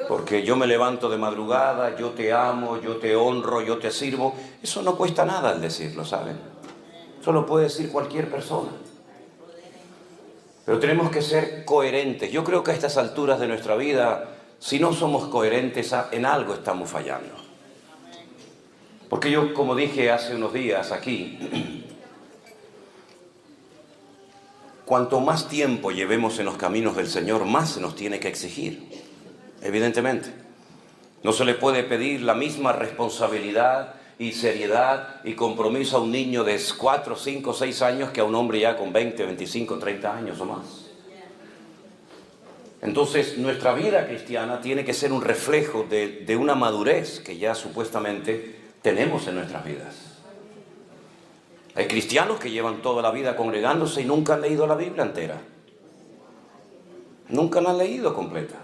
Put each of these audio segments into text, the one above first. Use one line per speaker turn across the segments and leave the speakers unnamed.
porque yo me levanto de madrugada, yo te amo, yo te honro, yo te sirvo. Eso no cuesta nada al decirlo, ¿saben? Eso lo puede decir cualquier persona. Pero tenemos que ser coherentes. Yo creo que a estas alturas de nuestra vida, si no somos coherentes, en algo estamos fallando. Porque yo, como dije hace unos días aquí, cuanto más tiempo llevemos en los caminos del Señor, más se nos tiene que exigir, evidentemente. No se le puede pedir la misma responsabilidad y seriedad y compromiso a un niño de 4, 5, 6 años que a un hombre ya con 20, 25, 30 años o más. Entonces, nuestra vida cristiana tiene que ser un reflejo de una madurez que ya supuestamente tenemos en nuestras vidas. Hay cristianos que llevan toda la vida congregándose y nunca han leído la Biblia entera. Nunca la han leído completa.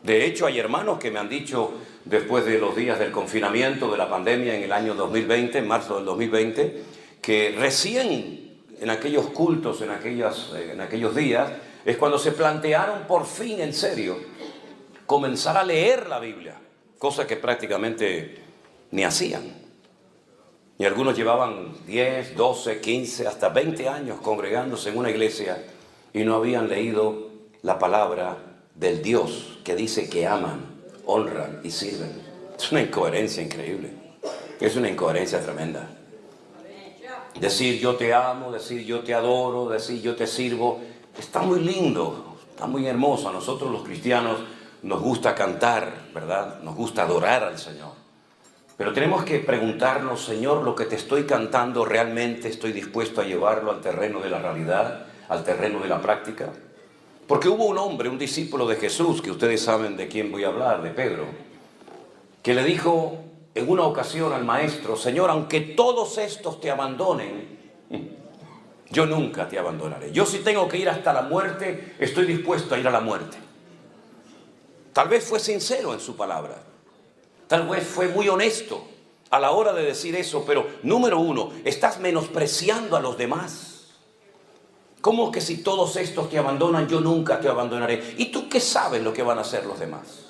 De hecho, hay hermanos que me han dicho, después de los días del confinamiento, de la pandemia en el año 2020, en marzo del 2020, que recién en aquellos cultos, en aquellos días, es cuando se plantearon por fin en serio comenzar a leer la Biblia, cosa que prácticamente ni hacían. Y algunos llevaban 10, 12, 15, hasta 20 años congregándose en una iglesia y no habían leído la palabra del Dios que dice que aman, honran y sirven. Es una incoherencia increíble. Es una incoherencia tremenda. Decir yo te amo, decir yo te adoro, decir yo te sirvo, está muy lindo, está muy hermoso. A nosotros los cristianos nos gusta cantar, ¿verdad? Nos gusta adorar al Señor. Pero tenemos que preguntarnos, Señor, lo que te estoy cantando, ¿realmente estoy dispuesto a llevarlo al terreno de la realidad, al terreno de la práctica? Porque hubo un hombre, un discípulo de Jesús, que ustedes saben de quién voy a hablar, de Pedro, que le dijo en una ocasión al maestro, Señor, aunque todos estos te abandonen, yo nunca te abandonaré. Yo si tengo que ir hasta la muerte, estoy dispuesto a ir a la muerte. Tal vez fue sincero en su palabra. Tal vez fue muy honesto a la hora de decir eso, pero número uno, estás menospreciando a los demás. ¿Cómo que si todos estos te abandonan, yo nunca te abandonaré? ¿Y tú qué sabes lo que van a hacer los demás?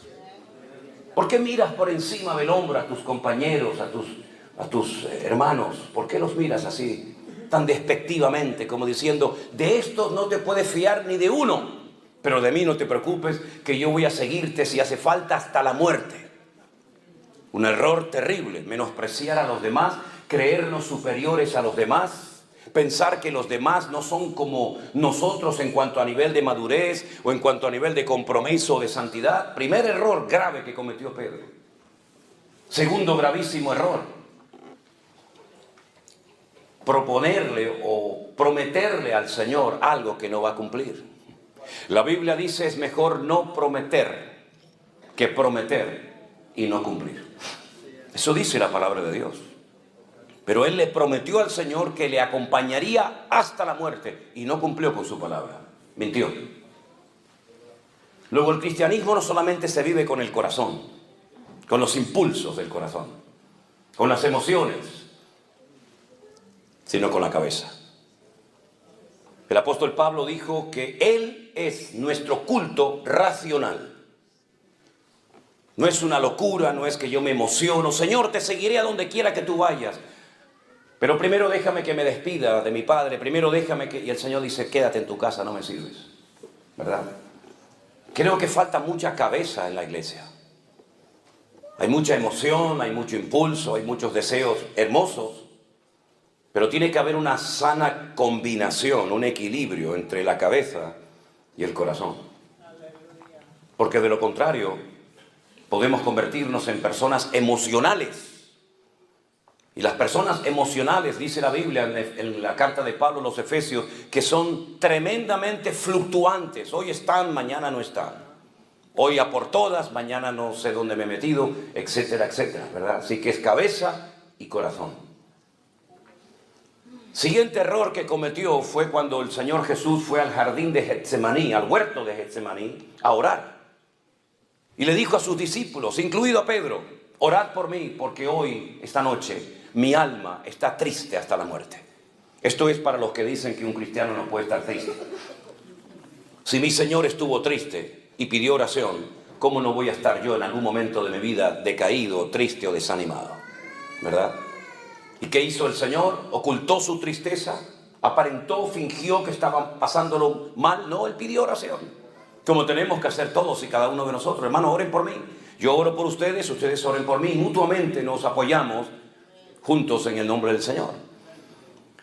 ¿Por qué miras por encima del hombro a tus compañeros, a tus hermanos? ¿Por qué los miras así, tan despectivamente, como diciendo, de estos no te puedes fiar ni de uno, pero de mí no te preocupes, que yo voy a seguirte si hace falta hasta la muerte? Un error terrible, menospreciar a los demás, creernos superiores a los demás, pensar que los demás no son como nosotros en cuanto a nivel de madurez o en cuanto a nivel de compromiso o de santidad. Primer error grave que cometió Pedro. Segundo gravísimo error, proponerle o prometerle al Señor algo que no va a cumplir. La Biblia dice es mejor no prometer que prometer y no cumplir. Eso dice la palabra de Dios. Pero él le prometió al Señor que le acompañaría hasta la muerte y no cumplió con su palabra. Mintió. Luego el cristianismo no solamente se vive con el corazón, con los impulsos del corazón, con las emociones, sino con la cabeza. El apóstol Pablo dijo que él es nuestro culto racional. No es una locura, no es que yo me emociono. Señor, te seguiré a donde quiera que tú vayas. Pero primero déjame que me despida de mi padre. Primero déjame que... Y el Señor dice, quédate en tu casa, no me sirves. ¿Verdad? Creo que falta mucha cabeza en la iglesia. Hay mucha emoción, hay mucho impulso, hay muchos deseos hermosos. Pero tiene que haber una sana combinación, un equilibrio entre la cabeza y el corazón. Porque de lo contrario, podemos convertirnos en personas emocionales. Y las personas emocionales, dice la Biblia en la carta de Pablo a los Efesios, que son tremendamente fluctuantes. Hoy están, mañana no están. Hoy a por todas, mañana no sé dónde me he metido, etcétera, etcétera, ¿verdad? Así que es cabeza y corazón. Siguiente error que cometió fue cuando el Señor Jesús fue al jardín de Getsemaní, al huerto de Getsemaní, a orar. Y le dijo a sus discípulos, incluido a Pedro, orad por mí, porque hoy, esta noche, mi alma está triste hasta la muerte. Esto es para los que dicen que un cristiano no puede estar triste. Si mi Señor estuvo triste, y pidió oración, ¿cómo no voy a estar yo en algún momento de mi vida decaído, triste o desanimado? ¿Verdad? ¿Y qué hizo el Señor? ¿Ocultó su tristeza? ¿Aparentó, fingió que estaba pasándolo mal? No, Él pidió oración, como tenemos que hacer todos y cada uno de nosotros. Hermanos, oren por mí, yo oro por ustedes, ustedes oren por mí, mutuamente nos apoyamos juntos en el nombre del Señor.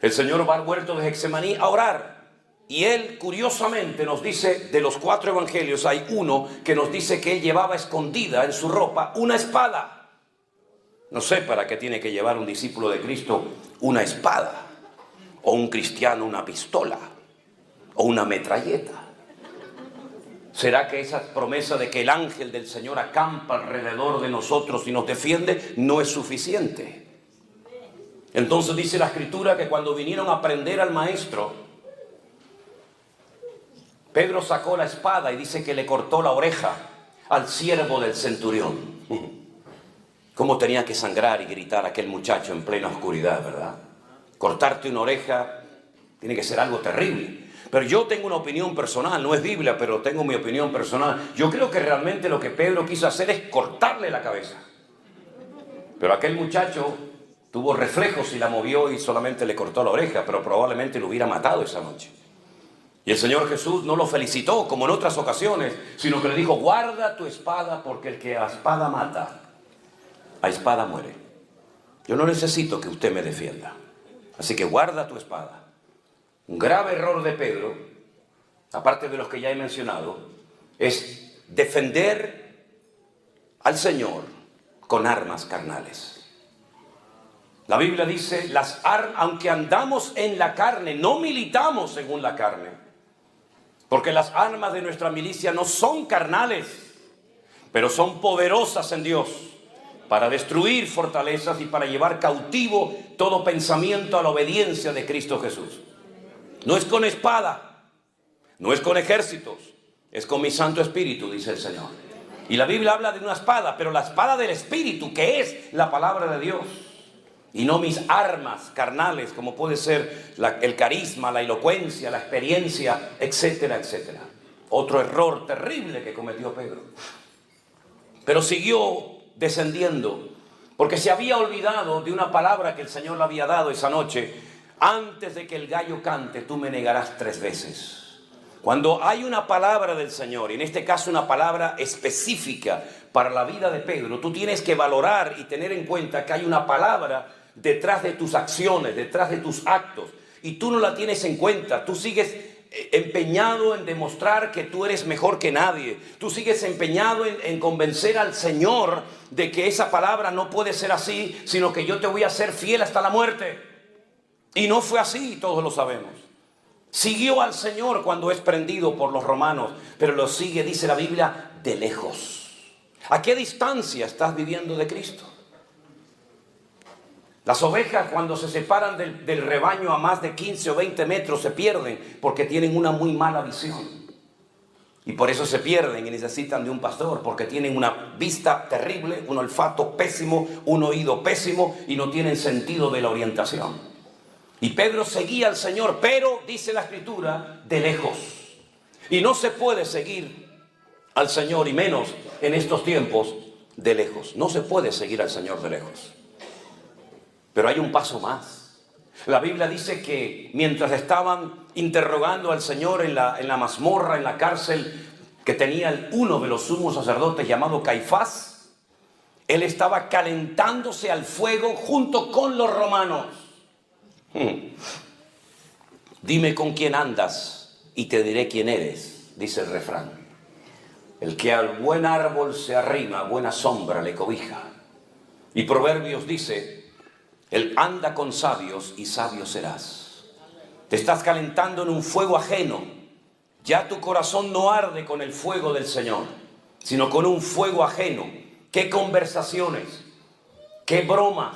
El Señor va al huerto de Getsemaní a orar, y Él curiosamente nos dice, de los 4 evangelios hay uno que nos dice que Él llevaba escondida en su ropa una espada. No sé para qué tiene que llevar un discípulo de Cristo una espada, o un cristiano una pistola, o una metralleta. ¿Será que esa promesa de que el ángel del Señor acampa alrededor de nosotros y nos defiende no es suficiente? Entonces dice la Escritura que cuando vinieron a prender al maestro, Pedro sacó la espada y dice que le cortó la oreja al siervo del centurión. Cómo tenía que sangrar y gritar aquel muchacho en plena oscuridad, ¿verdad? Cortarte una oreja tiene que ser algo terrible. Pero yo tengo una opinión personal, no es Biblia, pero tengo mi opinión personal. Yo creo que realmente lo que Pedro quiso hacer es cortarle la cabeza. Pero aquel muchacho tuvo reflejos y la movió y solamente le cortó la oreja, pero probablemente lo hubiera matado esa noche. Y el Señor Jesús no lo felicitó como en otras ocasiones, sino que le dijo, guarda tu espada, porque el que a espada mata, a espada muere. Yo no necesito que usted me defienda, así que guarda tu espada. Un grave error de Pedro, aparte de los que ya he mencionado, es defender al Señor con armas carnales. La Biblia dice, aunque andamos en la carne, no militamos según la carne, porque las armas de nuestra milicia no son carnales, pero son poderosas en Dios para destruir fortalezas y para llevar cautivo todo pensamiento a la obediencia de Cristo Jesús. No es con espada, no es con ejércitos, es con mi Santo Espíritu, dice el Señor. Y la Biblia habla de una espada, pero la espada del Espíritu, que es la palabra de Dios. Y no mis armas carnales, como puede ser el carisma, la elocuencia, la experiencia, etcétera, etcétera. Otro error terrible que cometió Pedro. Pero siguió descendiendo, porque se había olvidado de una palabra que el Señor le había dado esa noche. Antes de que el gallo cante, tú me negarás 3 veces. Cuando hay una palabra del Señor, y en este caso una palabra específica para la vida de Pedro, tú tienes que valorar y tener en cuenta que hay una palabra detrás de tus acciones, detrás de tus actos, y tú no la tienes en cuenta. Tú sigues empeñado en demostrar que tú eres mejor que nadie. Tú sigues empeñado en convencer al Señor de que esa palabra no puede ser así, sino que yo te voy a ser fiel hasta la muerte. Y no fue así, todos lo sabemos. Siguió al Señor cuando es prendido por los romanos, pero lo sigue, dice la Biblia, de lejos. ¿A qué distancia estás viviendo de Cristo? Las ovejas, cuando se separan del rebaño a más de 15 o 20 metros, se pierden porque tienen una muy mala visión. Y por eso se pierden y necesitan de un pastor, porque tienen una vista terrible, un olfato pésimo, un oído pésimo y no tienen sentido de la orientación. Y Pedro seguía al Señor, pero, dice la Escritura, de lejos. Y no se puede seguir al Señor, y menos en estos tiempos, de lejos. No se puede seguir al Señor de lejos. Pero hay un paso más. La Biblia dice que mientras estaban interrogando al Señor en la mazmorra, en la cárcel que tenía uno de los sumos sacerdotes llamado Caifás, él estaba calentándose al fuego junto con los romanos. Dime con quién andas y te diré quién eres, dice el refrán. El que al buen árbol se arrima, buena sombra le cobija. Y Proverbios dice, él anda con sabios y sabio serás. Te estás calentando en un fuego ajeno. Ya tu corazón no arde con el fuego del Señor, sino con un fuego ajeno. ¿Qué conversaciones? ¿Qué bromas?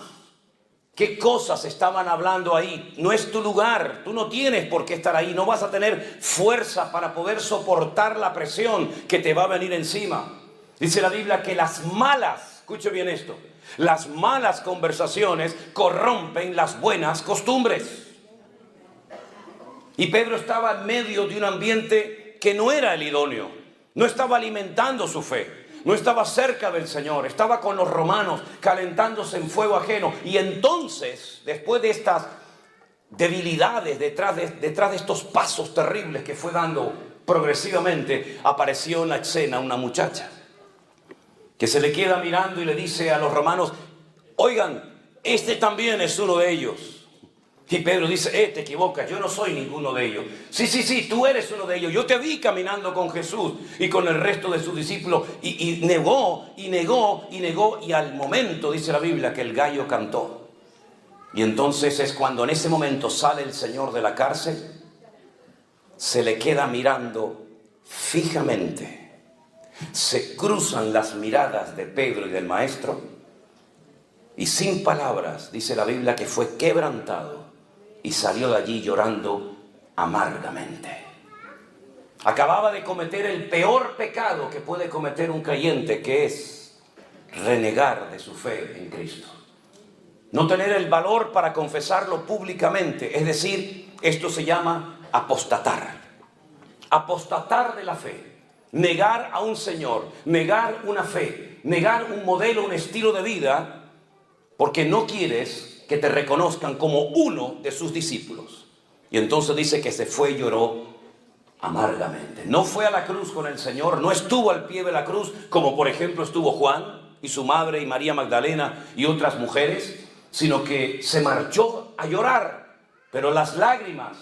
¿Qué cosas estaban hablando ahí? No es tu lugar, tú no tienes por qué estar ahí, no vas a tener fuerza para poder soportar la presión que te va a venir encima. Dice la Biblia que las malas, escuche bien esto, las malas conversaciones corrompen las buenas costumbres. Y Pedro estaba en medio de un ambiente que no era el idóneo. no estaba alimentando su fe, no estaba cerca del Señor, estaba con los romanos calentándose en fuego ajeno. Y entonces, después de estas debilidades, detrás de estos pasos terribles que fue dando progresivamente, apareció en la escena una muchacha que se le queda mirando y le dice a los romanos: oigan, este también es uno de ellos. Y Pedro dice: te equivocas, yo no soy ninguno de ellos. Sí, tú eres uno de ellos. Yo te vi caminando con Jesús y con el resto de sus discípulos. Y negó, y al momento, dice la Biblia, que el gallo cantó. Y entonces es cuando en ese momento sale el Señor de la cárcel, se le queda mirando fijamente. Se cruzan las miradas de Pedro y del Maestro, y sin palabras, dice la Biblia, que fue quebrantado y salió de allí llorando amargamente. Acababa de cometer el peor pecado que puede cometer un creyente, que es renegar de su fe en Cristo. No tener el valor para confesarlo públicamente, es decir, esto se llama apostatar. Apostatar de la fe. Negar a un Señor, negar una fe, negar un modelo, un estilo de vida, porque no quieres que te reconozcan como uno de sus discípulos. Y entonces dice que se fue y lloró amargamente. No fue a la cruz con el Señor, no estuvo al pie de la cruz, como por ejemplo estuvo Juan y su madre y María Magdalena y otras mujeres, sino que se marchó a llorar. Pero las lágrimas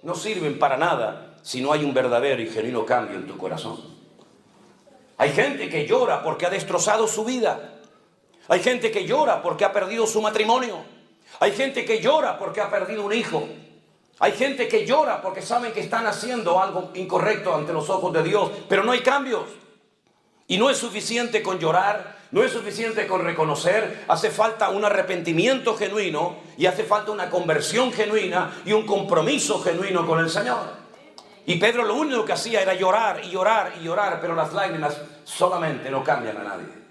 no sirven para nada si no hay un verdadero y genuino cambio en tu corazón. Hay gente que llora porque ha destrozado su vida. Hay gente que llora porque ha perdido su matrimonio. Hay gente que llora porque ha perdido un hijo. Hay gente que llora porque saben que están haciendo algo incorrecto ante los ojos de Dios, pero no hay cambios. Y no es suficiente con llorar, no es suficiente con reconocer, hace falta un arrepentimiento genuino y hace falta una conversión genuina y un compromiso genuino con el Señor. Y Pedro lo único que hacía era llorar y llorar y llorar, pero las lágrimas solamente no cambian a nadie.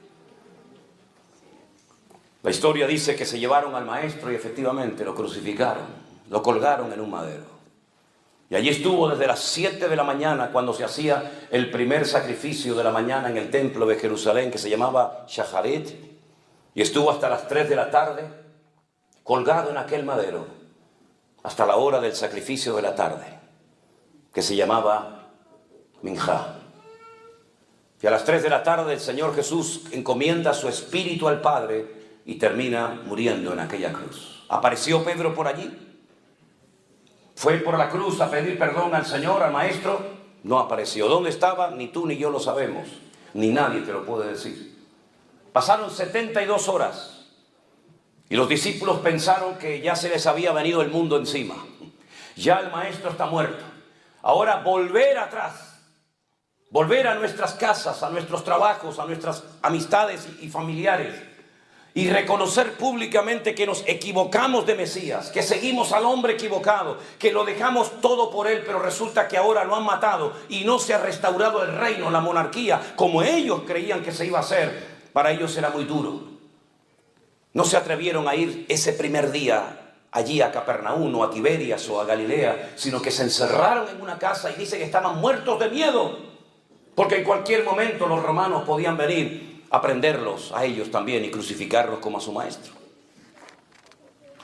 La historia dice que se llevaron al Maestro y efectivamente lo crucificaron, lo colgaron en un madero. Y allí estuvo desde las 7 de la mañana, cuando se hacía el primer sacrificio de la mañana en el templo de Jerusalén, que se llamaba Shacharit, y estuvo hasta las 3 de la tarde, colgado en aquel madero, hasta la hora del sacrificio de la tarde, que se llamaba Minjá. Y a las 3 de la tarde el Señor Jesús encomienda su espíritu al Padre y termina muriendo en aquella cruz. ¿Apareció Pedro por allí? ¿Fue por la cruz a pedir perdón al Señor, al Maestro? No apareció. ¿Dónde estaba? Ni tú ni yo lo sabemos. Ni nadie te lo puede decir. Pasaron 72 horas y los discípulos pensaron que ya se les había venido el mundo encima. Ya el Maestro está muerto. Ahora volver atrás, volver a nuestras casas, a nuestros trabajos, a nuestras amistades y familiares, y reconocer públicamente que nos equivocamos de Mesías, que seguimos al hombre equivocado, que lo dejamos todo por él, pero resulta que ahora lo han matado y no se ha restaurado el reino, la monarquía, como ellos creían que se iba a hacer. Para ellos era muy duro. No se atrevieron a ir ese primer día allí a Capernaum o a Tiberias o a Galilea, sino que se encerraron en una casa y dice que estaban muertos de miedo, porque en cualquier momento los romanos podían venir a prenderlos a ellos también y crucificarlos como a su Maestro.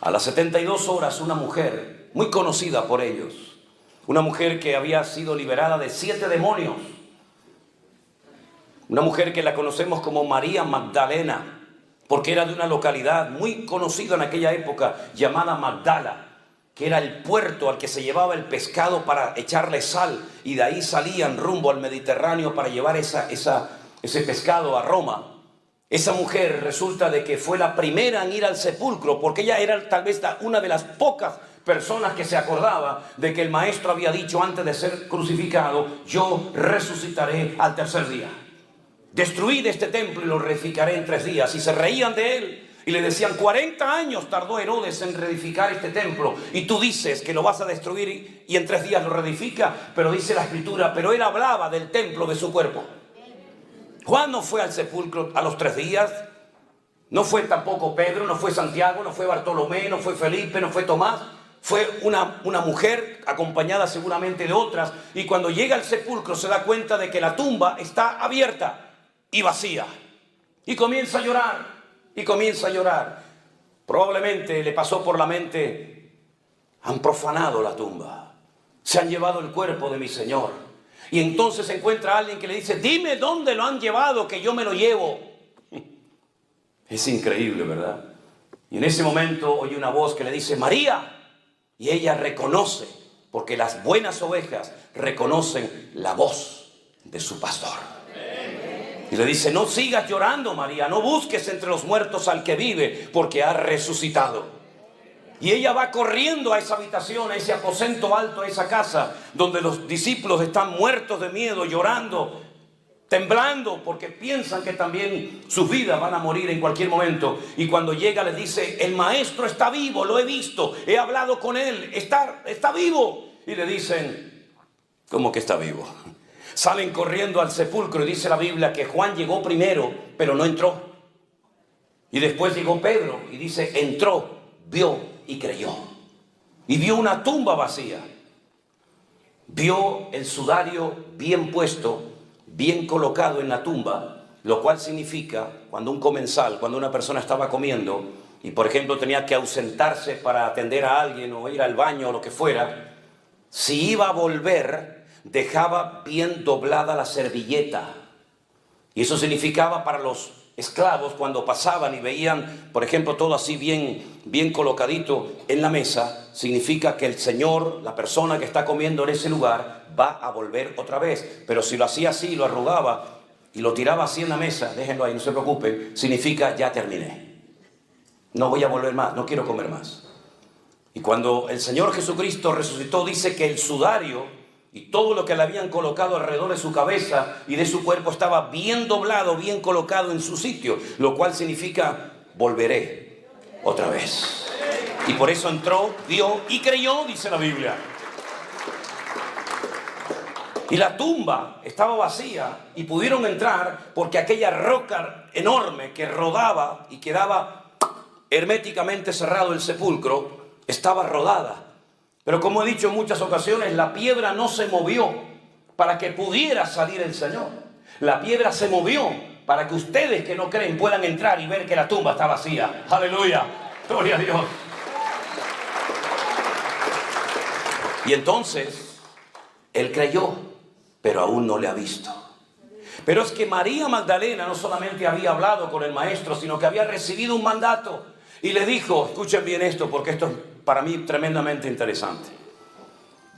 A las 72 horas una mujer muy conocida por ellos, una mujer que había sido liberada de 7 demonios, una mujer que la conocemos como María Magdalena, porque era de una localidad muy conocida en aquella época llamada Magdala, que era el puerto al que se llevaba el pescado para echarle sal, y de ahí salían rumbo al Mediterráneo para llevar ese pescado a Roma. Esa mujer resulta de que fue la primera en ir al sepulcro, porque ella era tal vez una de las pocas personas que se acordaba de que el Maestro había dicho antes de ser crucificado: yo resucitaré al tercer día. Destruid este templo y lo reedificaré en 3 días. Y se reían de él y le decían: 40 años tardó Herodes en reedificar este templo y tú dices que lo vas a destruir y en 3 días lo reedifica. Pero dice la Escritura, pero él hablaba del templo de su cuerpo. Juan no fue al sepulcro a los 3 días, no fue tampoco Pedro, no fue Santiago, no fue Bartolomé, no fue Felipe, no fue Tomás. Fue una mujer acompañada seguramente de otras, y cuando llega al sepulcro se da cuenta de que la tumba está abierta y vacía. Y comienza a llorar, y comienza a llorar. Probablemente le pasó por la mente: han profanado la tumba, se han llevado el cuerpo de mi Señor. Y entonces encuentra a alguien que le dice: dime dónde lo han llevado, que yo me lo llevo. Es increíble, ¿verdad? Y en ese momento oye una voz que le dice: María. Y ella reconoce, porque las buenas ovejas reconocen la voz de su pastor. Y le dice: no sigas llorando, María, no busques entre los muertos al que vive, porque ha resucitado. Y ella va corriendo a esa habitación, a ese aposento alto, a esa casa, donde los discípulos están muertos de miedo, llorando, temblando, porque piensan que también sus vidas van a morir en cualquier momento. Y cuando llega les dice: el maestro está vivo, lo he visto, he hablado con él, está vivo. Y le dicen: ¿cómo que está vivo? Salen corriendo al sepulcro y dice la Biblia que Juan llegó primero, pero no entró. Y después llegó Pedro y dice: entró, vio y creyó. Y vio una tumba vacía. Vio el sudario bien puesto, bien colocado en la tumba, lo cual significa, cuando un comensal, cuando una persona estaba comiendo y por ejemplo tenía que ausentarse para atender a alguien o ir al baño o lo que fuera, si iba a volver, dejaba bien doblada la servilleta. Y eso significaba para los esclavos, cuando pasaban y veían, por ejemplo, todo así bien colocadito en la mesa, significa que el Señor, la persona que está comiendo en ese lugar, va a volver otra vez. Pero si lo hacía así, lo arrugaba y lo tiraba así en la mesa, déjenlo ahí, no se preocupen, significa: ya terminé, no voy a volver más, no quiero comer más. Y cuando el Señor Jesucristo resucitó, dice que el sudario y todo lo que le habían colocado alrededor de su cabeza y de su cuerpo estaba bien doblado, bien colocado en su sitio, lo cual significa: volveré otra vez. Y por eso entró, vio y creyó, dice la Biblia. Y la tumba estaba vacía y pudieron entrar porque aquella roca enorme que rodaba y quedaba herméticamente cerrado el sepulcro estaba rodada. Pero como he dicho en muchas ocasiones, la piedra no se movió para que pudiera salir el Señor. La piedra se movió para que ustedes que no creen puedan entrar y ver que la tumba está vacía. ¡Aleluya! ¡Gloria a Dios! Y entonces, él creyó, pero aún no le ha visto. Pero es que María Magdalena no solamente había hablado con el maestro, sino que había recibido un mandato. Y le dijo, escuchen bien esto, porque esto es para mí tremendamente interesante.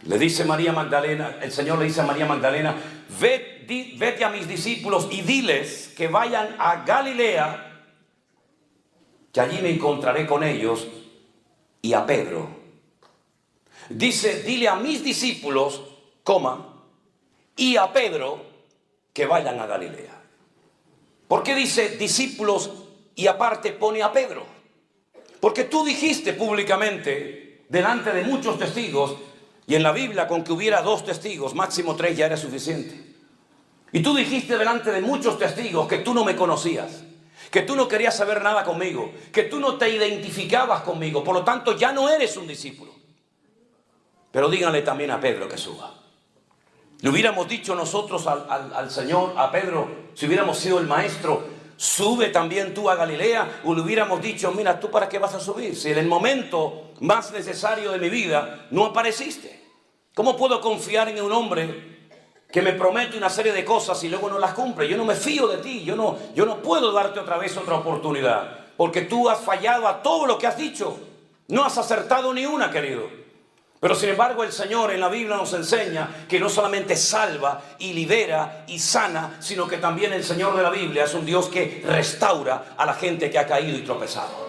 Le dice María Magdalena, el Señor le dice a María Magdalena: vete a mis discípulos y diles que vayan a Galilea, que allí me encontraré con ellos, y a Pedro. Dice: dile a mis discípulos, y a Pedro, que vayan a Galilea. ¿Por qué dice discípulos y aparte pone a Pedro? Porque tú dijiste públicamente, delante de muchos testigos, y en la Biblia con que hubiera 2 testigos, máximo 3 ya era suficiente. Y tú dijiste delante de muchos testigos que tú no me conocías, que tú no querías saber nada conmigo, que tú no te identificabas conmigo, por lo tanto ya no eres un discípulo. Pero díganle también a Pedro que suba. Le hubiéramos dicho nosotros al Señor, a Pedro, si hubiéramos sido el maestro: sube también tú a Galilea. O le hubiéramos dicho: mira, ¿tú para qué vas a subir? Si en el momento más necesario de mi vida no apareciste. ¿Cómo puedo confiar en un hombre que me promete una serie de cosas y luego no las cumple? Yo no me fío de ti, yo no puedo darte otra vez otra oportunidad, porque tú has fallado a todo lo que has dicho. No has acertado ni una, querido. Pero sin embargo el Señor en la Biblia nos enseña que no solamente salva y libera y sana, sino que también el Señor de la Biblia es un Dios que restaura a la gente que ha caído y tropezado.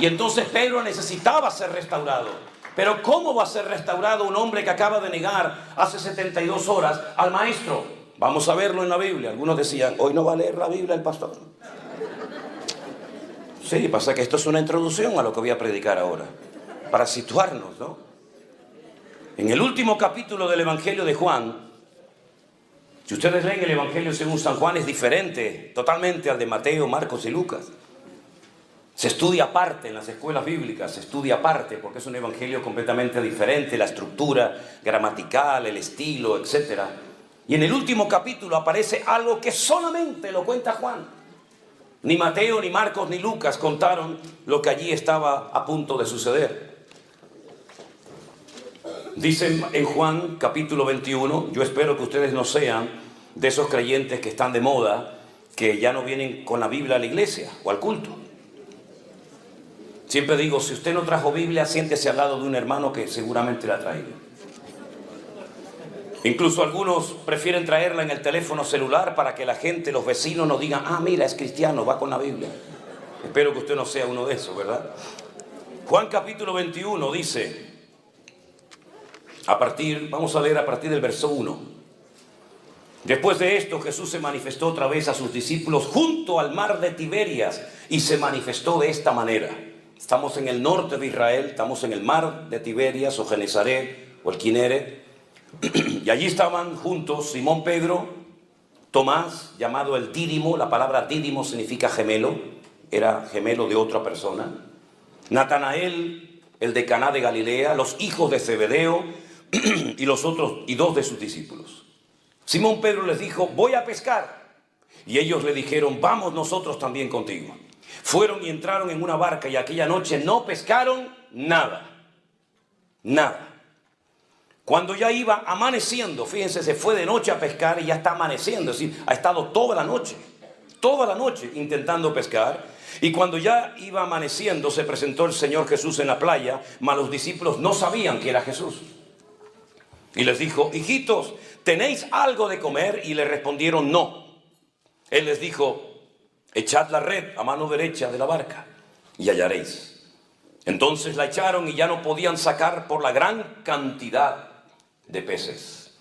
Y entonces Pedro necesitaba ser restaurado. Pero ¿cómo va a ser restaurado un hombre que acaba de negar hace 72 horas al maestro? Vamos a verlo en la Biblia. Algunos decían: hoy no va a leer la Biblia el pastor. Sí, pasa que esto es una introducción a lo que voy a predicar ahora, para situarnos, ¿no? En el último capítulo del Evangelio de Juan, si ustedes leen el Evangelio según San Juan, es diferente totalmente al de Mateo, Marcos y Lucas. Se estudia aparte en las escuelas bíblicas, se estudia aparte porque es un evangelio completamente diferente, la estructura gramatical, el estilo, etc. Y en el último capítulo aparece algo que solamente lo cuenta Juan. Ni Mateo, ni Marcos, ni Lucas contaron lo que allí estaba a punto de suceder. Dice en Juan capítulo 21, yo espero que ustedes no sean de esos creyentes que están de moda, que ya no vienen con la Biblia a la iglesia o al culto. Siempre digo, si usted no trajo Biblia, siéntese al lado de un hermano que seguramente la ha traído. Incluso algunos prefieren traerla en el teléfono celular para que la gente, los vecinos, no digan, ah, mira, es cristiano, va con la Biblia. Espero que usted no sea uno de esos, ¿verdad? Juan capítulo 21 dice, vamos a leer a partir del verso 1. Después de esto, Jesús se manifestó otra vez a sus discípulos junto al mar de Tiberias y se manifestó de esta manera. Estamos en el norte de Israel, estamos en el mar de Tiberias o Genesaret o el Kineret. Y allí estaban juntos Simón Pedro, Tomás, llamado el Dídimo, la palabra Dídimo significa gemelo, era gemelo de otra persona. Natanael, el de Caná de Galilea, los hijos de Zebedeo y los otros y dos de sus discípulos. Simón Pedro les dijo, voy a pescar. Y ellos le dijeron, vamos nosotros también contigo. Fueron y entraron en una barca y aquella noche no pescaron nada. Nada. Cuando ya iba amaneciendo, fíjense, se fue de noche a pescar y ya está amaneciendo, es decir, ha estado toda la noche intentando pescar. Y cuando ya iba amaneciendo, se presentó el Señor Jesús en la playa, mas los discípulos no sabían que era Jesús. Y les dijo, hijitos, ¿tenéis algo de comer? Y le respondieron, no. Él les dijo, echad la red a mano derecha de la barca y hallaréis. Entonces la echaron y ya no podían sacar por la gran cantidad de peces.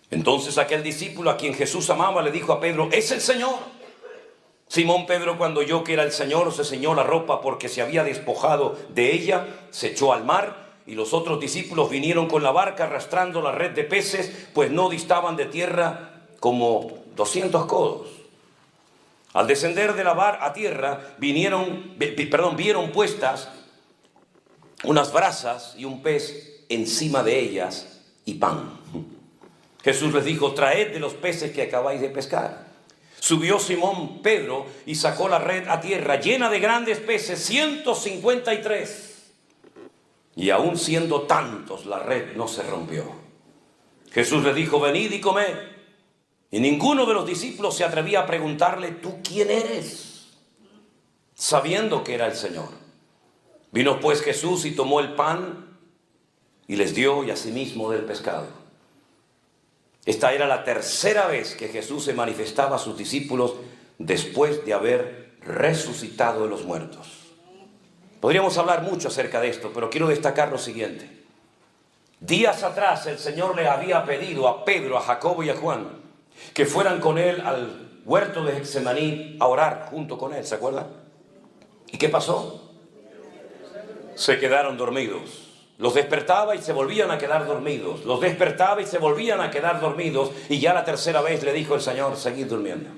Entonces aquel discípulo a quien Jesús amaba le dijo a Pedro, es el Señor. Simón Pedro, cuando oyó que era el Señor, se ciñó la ropa porque se había despojado de ella, se echó al mar. Y los otros discípulos vinieron con la barca arrastrando la red de peces, pues no distaban de tierra como 200 codos. Al descender de la barca a tierra, vieron puestas unas brasas y un pez encima de ellas y pan. Jesús les dijo, traed de los peces que acabáis de pescar. Subió Simón Pedro y sacó la red a tierra llena de grandes peces, 153. Y aún siendo tantos, la red no se rompió. Jesús les dijo, venid y comed. Y ninguno de los discípulos se atrevía a preguntarle, ¿tú quién eres? Sabiendo que era el Señor. Vino pues Jesús y tomó el pan y les dio y asimismo del pescado. Esta era la tercera vez que Jesús se manifestaba a sus discípulos después de haber resucitado de los muertos. Podríamos hablar mucho acerca de esto, pero quiero destacar lo siguiente. Días atrás el Señor le había pedido a Pedro, a Jacobo y a Juan que fueran con él al huerto de Getsemaní a orar junto con él, ¿se acuerdan? ¿Y qué pasó? Se quedaron dormidos. Los despertaba y se volvían a quedar dormidos. Los despertaba y se volvían a quedar dormidos. Y ya la tercera vez le dijo el Señor, seguid durmiendo.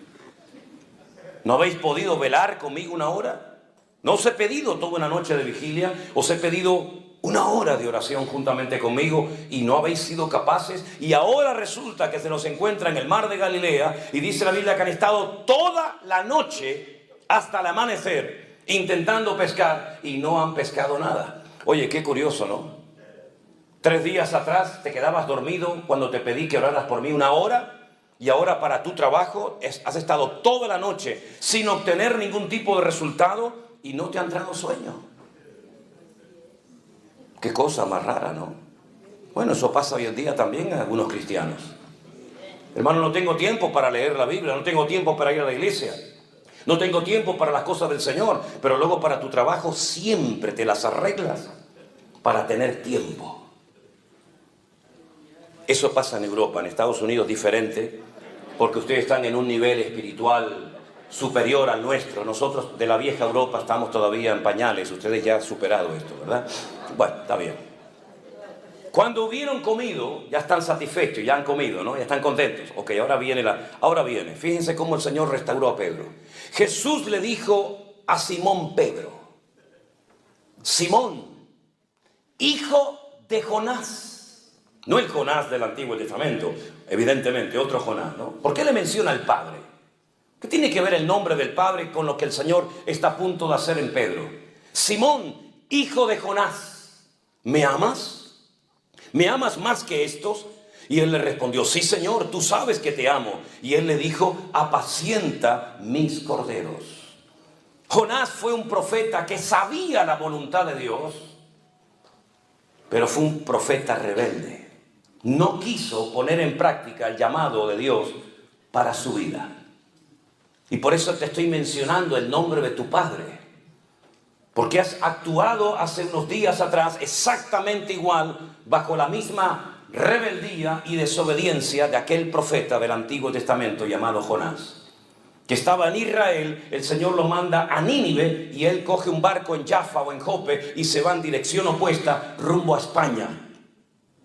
¿No habéis podido velar conmigo una hora? ¿No os he pedido toda una noche de vigilia? ¿Os he pedido una hora de oración juntamente conmigo y no habéis sido capaces? Y ahora resulta que se nos encuentra en el mar de Galilea y dice la Biblia que han estado toda la noche hasta el amanecer intentando pescar y no han pescado nada. Oye, qué curioso, ¿no? 3 días atrás te quedabas dormido cuando te pedí que oraras por mí una hora. Y ahora para tu trabajo has estado toda la noche sin obtener ningún tipo de resultado y no te ha entrado sueño. Qué cosa más rara, ¿no? Bueno, eso pasa hoy en día también en algunos cristianos. Hermano, no tengo tiempo para leer la Biblia, no tengo tiempo para ir a la iglesia, no tengo tiempo para las cosas del Señor, pero luego para tu trabajo siempre te las arreglas para tener tiempo. Eso pasa en Europa, en Estados Unidos diferente, porque ustedes están en un nivel espiritual superior al nuestro. Nosotros de la vieja Europa estamos todavía en pañales, ustedes ya han superado esto, ¿verdad? Bueno, está bien. Cuando hubieron comido, ya están satisfechos, ya han comido, ¿no? Ya están contentos. Ok, ahora viene. Fíjense cómo el Señor restauró a Pedro. Jesús le dijo a Simón Pedro. Simón, hijo de Jonás. No el Jonás del Antiguo Testamento, evidentemente, otro Jonás, ¿no? ¿Por qué le menciona al Padre? ¿Qué tiene que ver el nombre del Padre con lo que el Señor está a punto de hacer en Pedro? Simón, hijo de Jonás, ¿me amas? ¿Me amas más que estos? Y él le respondió, sí, Señor, tú sabes que te amo. Y él le dijo, apacienta mis corderos. Jonás fue un profeta que sabía la voluntad de Dios, pero fue un profeta rebelde. No quiso poner en práctica el llamado de Dios para su vida. Y por eso te estoy mencionando el nombre de tu padre. Porque has actuado hace unos días atrás exactamente igual, bajo la misma rebeldía y desobediencia de aquel profeta del Antiguo Testamento llamado Jonás, que estaba en Israel. El Señor lo manda a Nínive y él coge un barco en Jaffa o en Jope y se va en dirección opuesta rumbo a España,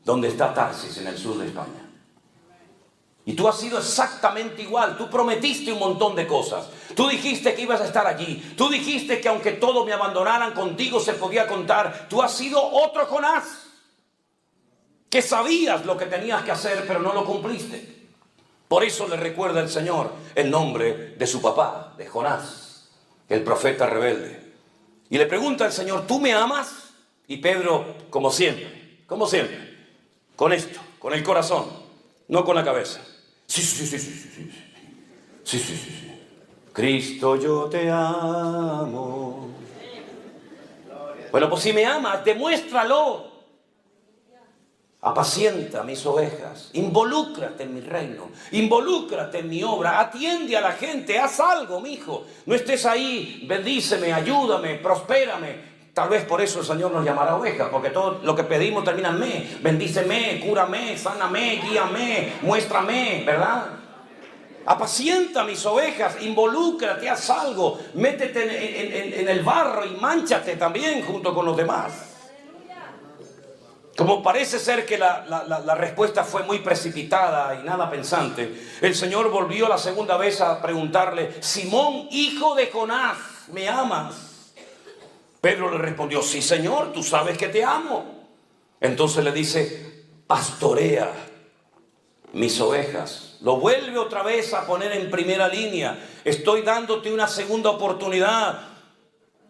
donde está Tarsis, en el sur de España. Y tú has sido exactamente igual. Tú prometiste un montón de cosas. Tú dijiste que ibas a estar allí. Tú dijiste que aunque todos me abandonaran, contigo se podía contar. Tú has sido otro Jonás, que sabías lo que tenías que hacer, pero no lo cumpliste. Por eso le recuerda el Señor el nombre de su papá, de Jonás, el profeta rebelde. Y le pregunta al Señor, ¿tú me amas? Y Pedro, como siempre, con esto, con el corazón, no con la cabeza. Sí. Cristo, yo te amo. Bueno, pues si me amas, demuéstralo. Apacienta mis ovejas, involúcrate en mi reino, involúcrate en mi obra, atiende a la gente, haz algo, mi hijo. No estés ahí, bendíceme, ayúdame, prospérame. Tal vez por eso el Señor nos llamará ovejas, porque todo lo que pedimos termina en me. Bendíceme, cúrame, sáname, guíame, muéstrame, ¿verdad? Apacienta mis ovejas, involúcrate, haz algo, métete en el barro y mánchate también junto con los demás. Como parece ser que la respuesta fue muy precipitada y nada pensante, el Señor volvió la segunda vez a preguntarle, Simón, hijo de Jonás, ¿me amas? Pedro le respondió, sí, Señor, tú sabes que te amo. Entonces le dice, pastorea mis ovejas. Lo vuelve otra vez a poner en primera línea. Estoy dándote una segunda oportunidad.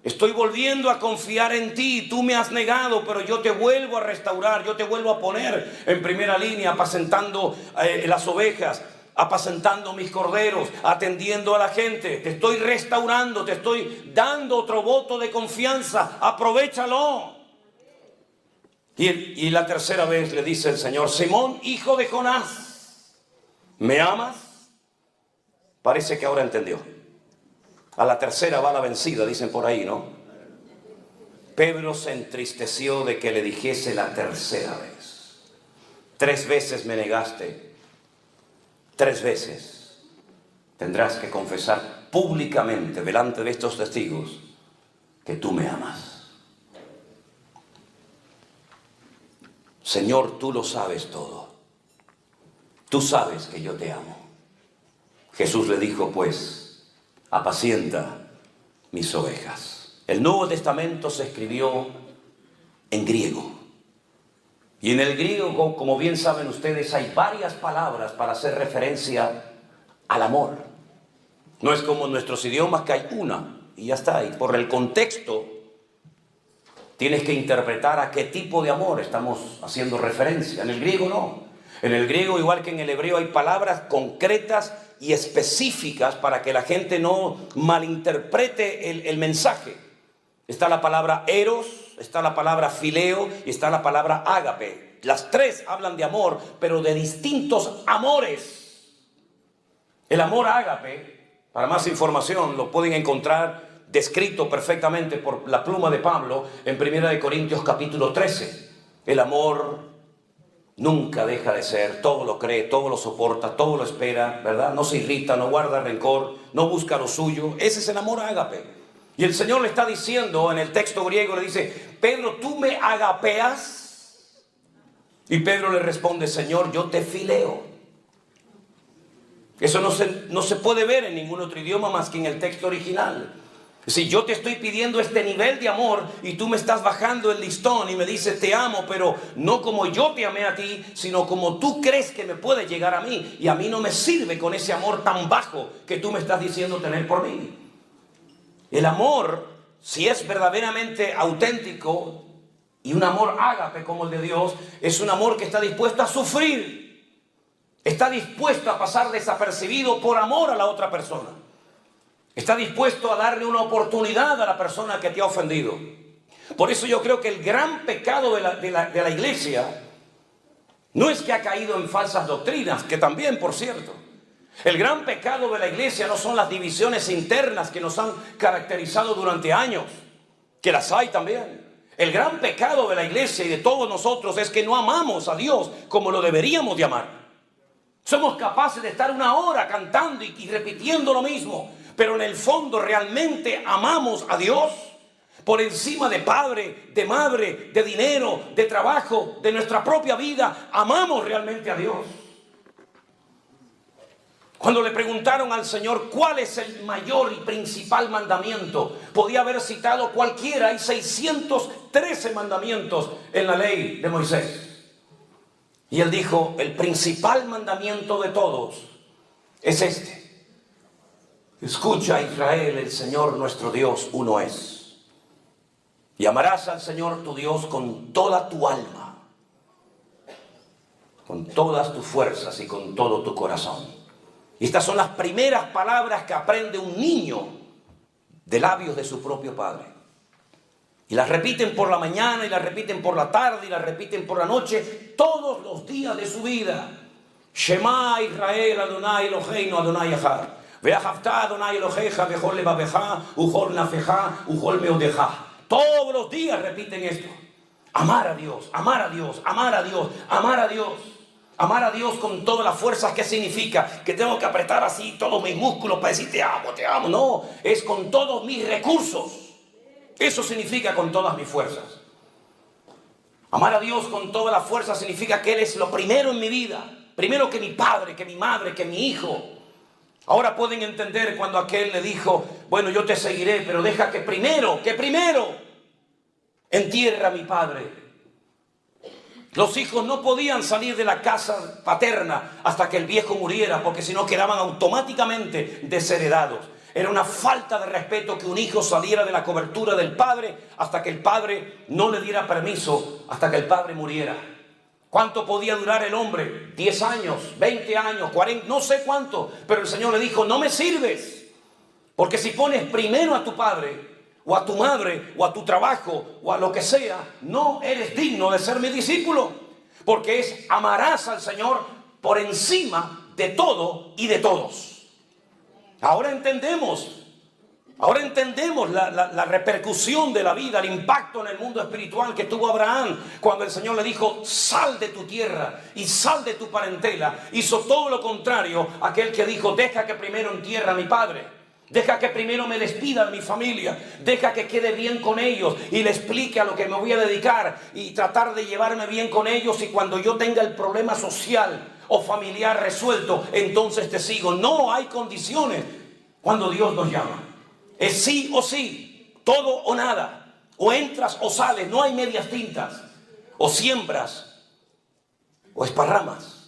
Estoy volviendo a confiar en ti. Tú me has negado, pero yo te vuelvo a restaurar. Yo te vuelvo a poner en primera línea, apacentando las ovejas, apacentando mis corderos, atendiendo a la gente. Te estoy restaurando, te estoy dando otro voto de confianza. Aprovechalo. Y la tercera vez le dice el Señor, Simón, hijo de Jonás, ¿me amas? Parece que ahora entendió. A la tercera va la vencida, dicen por ahí, ¿no? Pedro se entristeció de que le dijese la tercera vez. 3 veces me negaste. 3 veces tendrás que confesar públicamente delante de estos testigos que tú me amas. Señor, tú lo sabes todo. Tú sabes que yo te amo. Jesús le dijo, pues, apacienta mis ovejas. El Nuevo Testamento se escribió en griego. Y en el griego, como bien saben ustedes, hay varias palabras para hacer referencia al amor. No es como en nuestros idiomas que hay una y ya está. Y por el contexto tienes que interpretar a qué tipo de amor estamos haciendo referencia. En el griego no. En el griego, igual que en el hebreo, hay palabras concretas y específicas para que la gente no malinterprete el mensaje. Está la palabra eros, está la palabra fileo y está la palabra ágape. Las 3 hablan de amor, pero de distintos amores. El amor ágape, para más información, lo pueden encontrar descrito perfectamente por la pluma de Pablo en 1 Corintios capítulo 13. El amor nunca deja de ser, todo lo cree, todo lo soporta, todo lo espera, ¿verdad? No se irrita, no guarda rencor, no busca lo suyo. Ese es el amor ágape. Y el Señor le está diciendo en el texto griego, le dice, Pedro, ¿tú me agapeas? Y Pedro le responde, Señor, yo te fileo. Eso no se puede ver en ningún otro idioma más que en el texto original. Si yo te estoy pidiendo este nivel de amor y tú me estás bajando el listón y me dices te amo, pero no como yo te amé a ti, sino como tú crees que me puede llegar a mí, y a mí no me sirve con ese amor tan bajo que tú me estás diciendo tener por mí. El amor, si es verdaderamente auténtico y un amor ágape como el de Dios, es un amor que está dispuesto a sufrir, está dispuesto a pasar desapercibido por amor a la otra persona. Está dispuesto a darle una oportunidad a la persona que te ha ofendido. Por eso yo creo que el gran pecado de la iglesia no es que ha caído en falsas doctrinas, que también, por cierto. El gran pecado de la iglesia no son las divisiones internas que nos han caracterizado durante años, que las hay también. El gran pecado de la iglesia y de todos nosotros es que no amamos a Dios como lo deberíamos de amar. Somos capaces de estar una hora cantando y repitiendo lo mismo, pero en el fondo realmente amamos a Dios por encima de padre, de madre, de dinero, de trabajo, de nuestra propia vida. Amamos realmente a Dios. Cuando le preguntaron al Señor cuál es el mayor y principal mandamiento, podía haber citado cualquiera. Hay 613 mandamientos en la ley de Moisés. Y él dijo, el principal mandamiento de todos es este: escucha, Israel, el Señor nuestro Dios uno es. Y amarás al Señor tu Dios con toda tu alma, con todas tus fuerzas y con todo tu corazón. Y estas son las primeras palabras que aprende un niño de labios de su propio padre. Y las repiten por la mañana, y las repiten por la tarde, y las repiten por la noche, todos los días de su vida. Shema Israel, Adonai Eloheinu, Adonai Echad. Ve'ahavta Adonai Eloheja, bechol levaveja, uchol nafeja, uchol meodeja. Todos los días repiten esto. Amar a Dios, amar a Dios, amar a Dios, amar a Dios. Amar a Dios con todas las fuerzas. ¿Qué significa? Que tengo que apretar así todos mis músculos para decir te amo, te amo. No, es con todos mis recursos. Eso significa con todas mis fuerzas. Amar a Dios con todas las fuerzas significa que Él es lo primero en mi vida. Primero que mi padre, que mi madre, que mi hijo. Ahora pueden entender cuando aquel le dijo, bueno, yo te seguiré, pero deja que primero entierre a mi padre. Los hijos no podían salir de la casa paterna hasta que el viejo muriera, porque si no quedaban automáticamente desheredados. Era una falta de respeto que un hijo saliera de la cobertura del padre hasta que el padre no le diera permiso, hasta que el padre muriera. ¿Cuánto podía durar el hombre? 10 años, 20 años, 40, no sé cuánto. Pero el Señor le dijo, no me sirves. Porque si pones primero a tu padre, o a tu madre, o a tu trabajo, o a lo que sea, no eres digno de ser mi discípulo. Porque es amarás al Señor por encima de todo y de todos. Ahora entendemos la repercusión de la vida, el impacto en el mundo espiritual que tuvo Abraham cuando el Señor le dijo, sal de tu tierra y sal de tu parentela. Hizo todo lo contrario a aquel que dijo, deja que primero entierre a mi padre. Deja que primero me despida de mi familia. Deja que quede bien con ellos y le explique a lo que me voy a dedicar y tratar de llevarme bien con ellos. Y cuando yo tenga el problema social o familiar resuelto, entonces te sigo. No hay condiciones cuando Dios nos llama. Es sí o sí, todo o nada. O entras o sales, no hay medias tintas. O siembras o esparramas.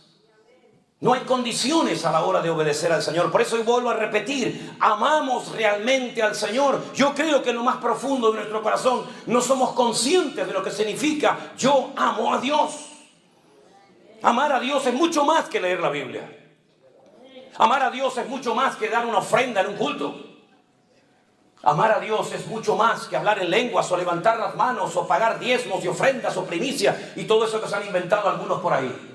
No hay condiciones a la hora de obedecer al Señor. Por eso hoy vuelvo a repetir, amamos realmente al Señor. Yo creo que en lo más profundo de nuestro corazón no somos conscientes de lo que significa yo amo a Dios. Amar a Dios es mucho más que leer la Biblia. Amar a Dios es mucho más que dar una ofrenda en un culto. Amar a Dios es mucho más que hablar en lenguas o levantar las manos o pagar diezmos y ofrendas o primicias y todo eso que se han inventado algunos por ahí.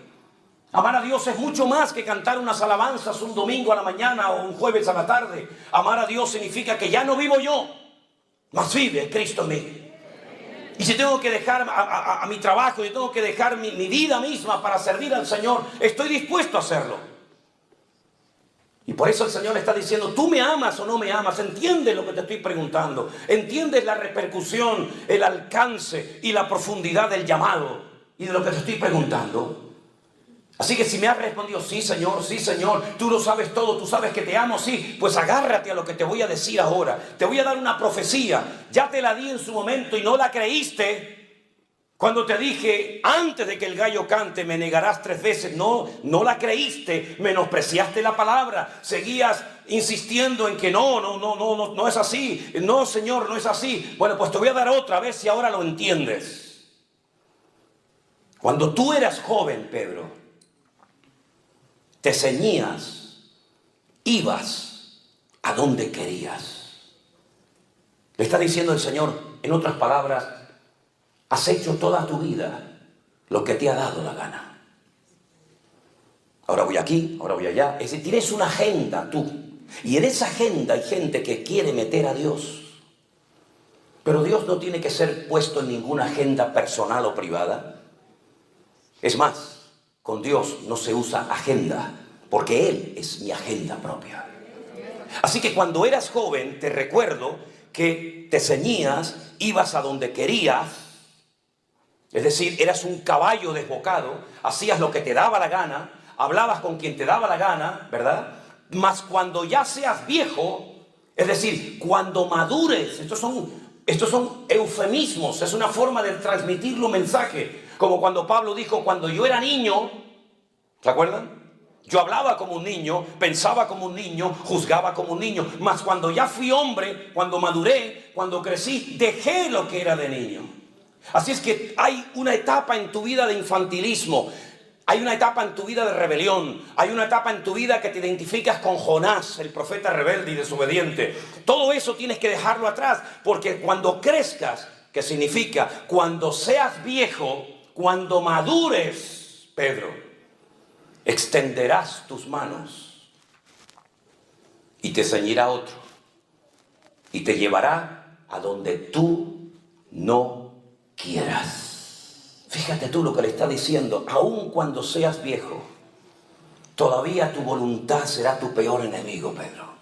Amar a Dios es mucho más que cantar unas alabanzas un domingo a la mañana o un jueves a la tarde. Amar a Dios significa que ya no vivo yo, mas vive Cristo en mí. Y si tengo que dejar a mi trabajo, y tengo que dejar mi vida misma para servir al Señor, estoy dispuesto a hacerlo. Y por eso el Señor está diciendo, ¿tú me amas o no me amas? ¿Entiendes lo que te estoy preguntando? ¿Entiendes la repercusión, el alcance y la profundidad del llamado y de lo que te estoy preguntando? Así que si me has respondido, sí Señor, tú lo sabes todo, tú sabes que te amo, sí, pues agárrate a lo que te voy a decir ahora. Te voy a dar una profecía, ya te la di en su momento y no la creíste. Cuando te dije, antes de que el gallo cante, me negarás 3 veces, no la creíste, menospreciaste la palabra, seguías insistiendo en que no es así, no Señor, no es así. Bueno, pues te voy a dar otra vez si ahora lo entiendes. Cuando tú eras joven, Pedro, te ceñías, ibas a donde querías. Le está diciendo el Señor, en otras palabras, has hecho toda tu vida lo que te ha dado la gana. Ahora voy aquí, ahora voy allá. Es decir, tienes una agenda tú. Y en esa agenda hay gente que quiere meter a Dios. Pero Dios no tiene que ser puesto en ninguna agenda personal o privada. Es más, con Dios no se usa agenda, porque Él es mi agenda propia. Así que cuando eras joven, te recuerdo que te ceñías, ibas a donde querías. Es decir, eras un caballo desbocado, hacías lo que te daba la gana, hablabas con quien te daba la gana, ¿verdad? Mas cuando ya seas viejo, es decir, cuando madures, estos son eufemismos, es una forma de transmitir un mensaje. Como cuando Pablo dijo, cuando yo era niño, ¿se acuerdan? Yo hablaba como un niño, pensaba como un niño, juzgaba como un niño. Mas cuando ya fui hombre, cuando maduré, cuando crecí, dejé lo que era de niño. Así es que hay una etapa en tu vida de infantilismo, hay una etapa en tu vida de rebelión, hay una etapa en tu vida que te identificas con Jonás, el profeta rebelde y desobediente. Todo eso tienes que dejarlo atrás, porque cuando crezcas, que significa cuando seas viejo, cuando madures, Pedro, extenderás tus manos y te ceñirá otro y te llevará a donde tú no quieras. Fíjate tú lo que le está diciendo. Aun cuando seas viejo, todavía tu voluntad será tu peor enemigo, Pedro.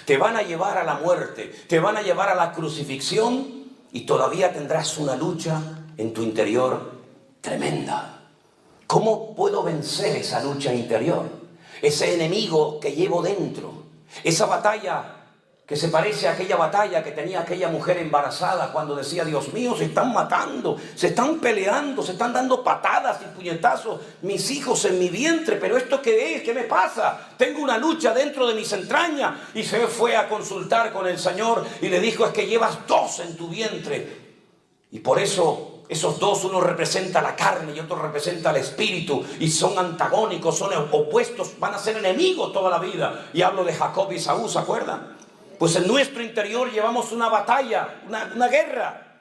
Te van a llevar a la muerte, te van a llevar a la crucifixión y todavía tendrás una lucha en tu interior tremenda. ¿Cómo puedo vencer esa lucha interior? Ese enemigo que llevo dentro, esa batalla que se parece a aquella batalla que tenía aquella mujer embarazada cuando decía, Dios mío, se están matando, se están peleando, se están dando patadas y puñetazos mis hijos en mi vientre, pero ¿esto qué es? ¿Qué me pasa? Tengo una lucha dentro de mis entrañas. Y se fue a consultar con el Señor y le dijo, es que llevas 2 en tu vientre. Y por eso esos 2, uno representa la carne y otro representa el espíritu, y son antagónicos, son opuestos, van a ser enemigos toda la vida. Y hablo de Jacob y Esaú, ¿se acuerdan? Pues en nuestro interior llevamos una batalla, una guerra.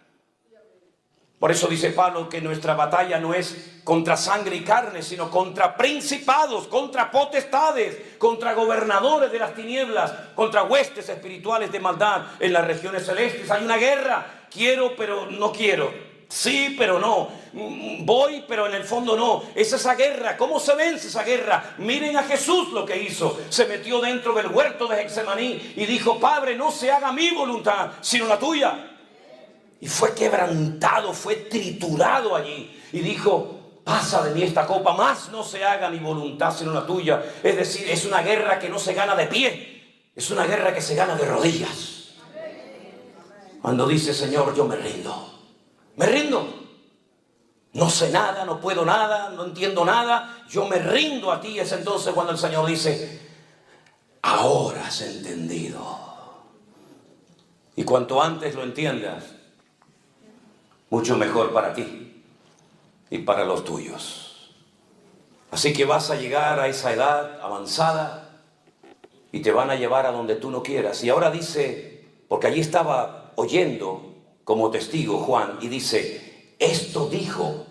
Por eso dice Pablo que nuestra batalla no es contra sangre y carne, sino contra principados, contra potestades, contra gobernadores de las tinieblas, contra huestes espirituales de maldad en las regiones celestes. Hay una guerra. Quiero, pero no quiero. Sí, pero no. Voy, pero en el fondo no. Es esa guerra. ¿Cómo se vence esa guerra? Miren a Jesús lo que hizo. Se metió dentro del huerto de Getsemaní y dijo, Padre, no se haga mi voluntad, sino la tuya. Y fue quebrantado, fue triturado allí. Y dijo, pasa de mí esta copa, más no se haga mi voluntad, sino la tuya. Es decir, es una guerra que no se gana de pie. Es una guerra que se gana de rodillas. Cuando dice, Señor, yo me rindo. Me rindo. No sé nada, no puedo nada, no entiendo nada. Yo me rindo a ti. Es entonces cuando el Señor dice, ahora has entendido. Y cuanto antes lo entiendas, mucho mejor para ti y para los tuyos. Así que vas a llegar a esa edad avanzada y te van a llevar a donde tú no quieras. Y ahora dice, porque allí estaba oyendo como testigo Juan, y dice, esto dijo,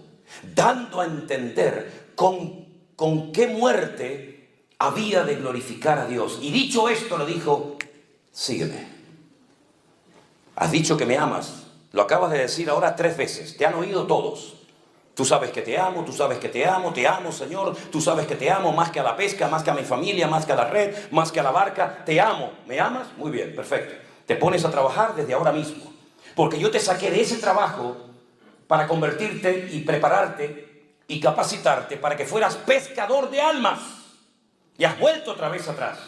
dando a entender con qué muerte había de glorificar a Dios. Y dicho esto le dijo, sígueme. Has dicho que me amas, lo acabas de decir ahora 3 veces, te han oído todos. Tú sabes que te amo, tú sabes que te amo Señor, tú sabes que te amo más que a la pesca, más que a mi familia, más que a la red, más que a la barca, te amo. ¿Me amas? Muy bien, perfecto. Te pones a trabajar desde ahora mismo. Porque yo te saqué de ese trabajo para convertirte y prepararte y capacitarte para que fueras pescador de almas. Y has vuelto otra vez atrás.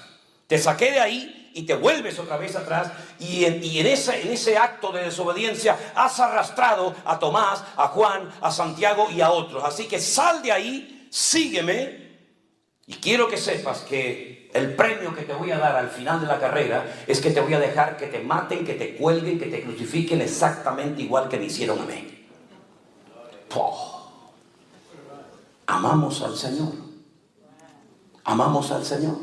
Te saqué de ahí y te vuelves otra vez atrás. Y en ese acto de desobediencia has arrastrado a Tomás, a Juan, a Santiago y a otros. Así que sal de ahí, sígueme. Y quiero que sepas que el premio que te voy a dar al final de la carrera es que te voy a dejar que te maten, que te cuelguen, que te crucifiquen exactamente igual que me hicieron a mí. Amamos al Señor. Amamos al Señor.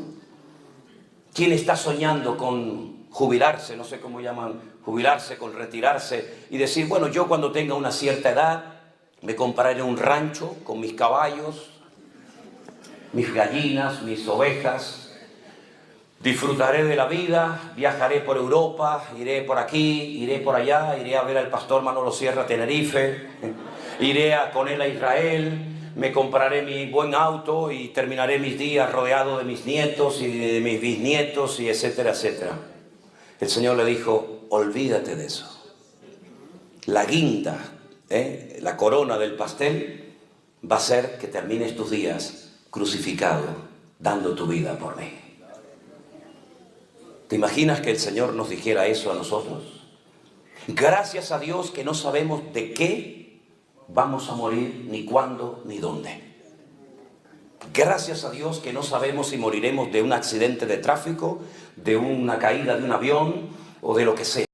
¿Quién está soñando con jubilarse? No sé cómo llaman, jubilarse, con retirarse y decir, bueno, yo cuando tenga una cierta edad me compraré un rancho con mis caballos, mis gallinas, mis ovejas, disfrutaré de la vida, viajaré por Europa, iré por aquí, iré por allá, iré a ver al pastor Manolo Sierra a Tenerife, iré con él a Israel, me compraré mi buen auto y terminaré mis días rodeado de mis nietos y de mis bisnietos y etcétera, etcétera. El Señor le dijo, olvídate de eso. La guinda, la corona del pastel va a ser que termines tus días crucificado, dando tu vida por mí. ¿Te imaginas que el Señor nos dijera eso a nosotros? Gracias a Dios que no sabemos de qué vamos a morir, ni cuándo, ni dónde. Gracias a Dios que no sabemos si moriremos de un accidente de tráfico, de una caída de un avión o de lo que sea.